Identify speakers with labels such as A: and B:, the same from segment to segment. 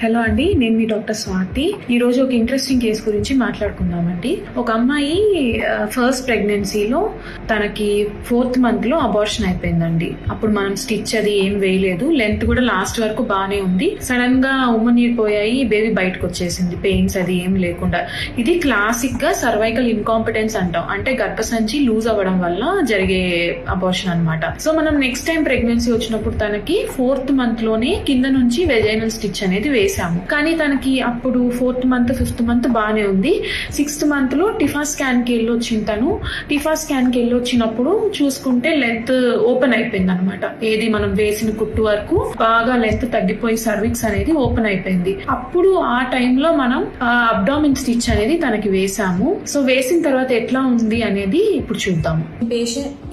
A: Hello అండి, నేను మీ doctor Swathi. ఈ రోజు ఒక ఇంట్రెస్టింగ్ కేసు గురించి మాట్లాడుకుందామండి. ఒక అమ్మాయి ఫస్ట్ ప్రెగ్నెన్సీలో తనకి 4th month లో అబార్షన్ అయిపోయిందండి. అప్పుడు మనం స్టిచ్ అది ఏం వేయలేదు, లెంత్ కూడా లాస్ట్ వరకు బాగానే ఉంది. సడన్ గా ఉమ్మనీరిపోయాయి, బేబీ బయటకు వచ్చేసింది, పెయిన్స్ అది ఏం లేకుండా. ఇది క్లాసిక్ గా సర్వైకల్ ఇన్కాంపిటెన్స్ అంటాం, అంటే గర్భసంచి లూజ్ అవ్వడం వల్ల జరిగే అబార్షన్ అన్నమాట. సో మనం నెక్స్ట్ టైం ప్రెగ్నెన్సీ వచ్చినప్పుడు తనకి 4th month లోనే కింద నుంచి వెజైనల్ స్టిచ్ అనేది వేసాము. కానీ తనకి అప్పుడు 4th month 5th month బానే ఉంది. 6th month లో టిఫా స్కాన్ కి వెళ్ళి వచ్చింది. తను టిఫా స్కాన్ కి వెళ్ళి వచ్చినప్పుడు చూసుకుంటే లెంత్ ఓపెన్ అయిపోయింది అనమాట. ఏది మనం వేసిన కుట్టు వరకు బాగా లెంత్ తగ్గిపోయి సర్విక్స్ అనేది ఓపెన్ అయిపోయింది. అప్పుడు ఆ టైంలో మనం అబ్డామిన్ స్టిచ్ అనేది తనకి వేసాము. సో వేసిన తర్వాత ఎట్లా ఉంది అనేది ఇప్పుడు చూద్దాము.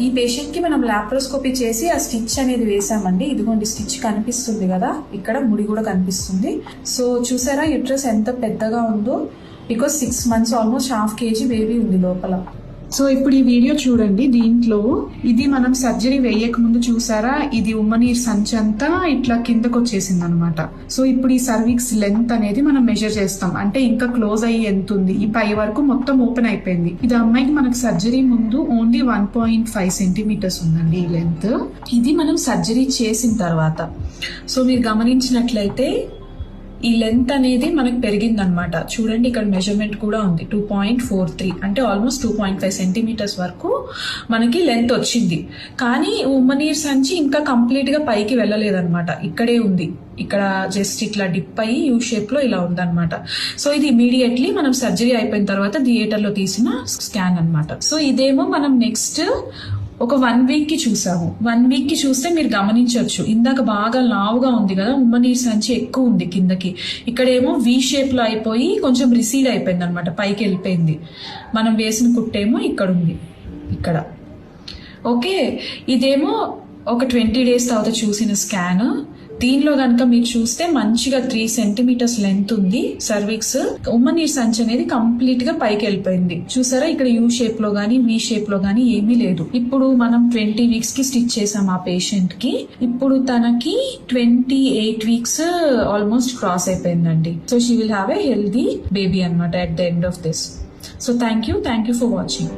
B: ఈ పేషెంట్ కి మనం లాప్రోస్కోపీ చేసి ఆ స్టిచ్ అనేది వేసామండి. ఇదిగోండి స్టిచ్ కనిపిస్తుంది కదా, ఇక్కడ ముడి కూడా కనిపిస్తుంది. సో చూసారా యూట్రస్ ఎంత పెద్దగా ఉందో, because 6 months almost ½ kg baby ఉంది లోపల.
A: సో ఇప్పుడు ఈ వీడియో చూడండి. దీంట్లో ఇది మనం సర్జరీ వేయక ముందు చూసారా, ఇది ఉమ్మనీర్ సంచి అంతా ఇట్లా కిందకు వచ్చేసింది అనమాట. సో ఇప్పుడు ఈ సర్విక్స్ లెంత్ అనేది మనం మెజర్ చేస్తాం, అంటే ఇంకా క్లోజ్ అయ్యి ఎంత ఉంది. ఈ పై వరకు మొత్తం ఓపెన్ అయిపోయింది. ఇది అమ్మాయికి మనకు సర్జరీ ముందు ఓన్లీ 1.5 centimeters ఉందండి ఈ లెంత్. ఇది మనం సర్జరీ చేసిన తర్వాత. సో మీరు గమనించినట్లయితే ఈ లెంత్ అనేది మనకు పెరిగిందనమాట. చూడండి, ఇక్కడ మెజర్మెంట్ కూడా ఉంది 2.43, అంటే ఆల్మోస్ట్ 2.5 centimeters వరకు మనకి లెంత్ వచ్చింది. కానీ ఉమ్మనీర్ సంచి ఇంకా కంప్లీట్ గా పైకి వెళ్ళలేదన్నమాట, ఇక్కడే ఉంది. ఇక్కడ జస్ట్ ఇట్లా డిప్ అయ్యి యూ షేప్ లో ఇలా ఉందన్నమాట. సో ఇది ఇమీడియట్లీ మనం సర్జరీ అయిపోయిన తర్వాత థియేటర్ లో తీసిన స్కాన్ అన్నమాట. సో ఇదేమో మనం నెక్స్ట్ ఒక 1 week కి చూసాము. 1 week కి చూస్తే మీరు గమనించవచ్చు, ఇందాక బాగా లావుగా ఉంది కదా, ఉమ్మనీర్ సంచి ఎక్కువ ఉంది కిందకి. ఇక్కడేమో వి షేప్ లో అయిపోయి కొంచెం రిసీడ్ అయిపోయింది అనమాట, పైకి వెళ్ళిపోయింది. మనం వేసిన కుట్టేమో ఇక్కడ ఉంది, ఇక్కడ. ఓకే, ఇదేమో ఒక 20 days తర్వాత చూసిన స్కాన్. దీనిలో కనుక మీరు చూస్తే మంచిగా 3 centimeters లెంత్ ఉంది సర్విక్స్. ఉమ్మనీర్ సంచి అనేది కంప్లీట్ గా పైకి వెళ్ళిపోయింది. చూసారా, ఇక్కడ యూ షేప్ లో గానీ వి షేప్ లో గానీ ఏమీ లేదు. ఇప్పుడు మనం 20 weeks కి స్టిచ్ చేసాం ఆ పేషెంట్ కి. ఇప్పుడు తనకి 28 weeks ఆల్మోస్ట్ క్రాస్ అయిపోయిందండి. So she will have a healthy baby అన్నమాట at the end of this. So thank you for watching.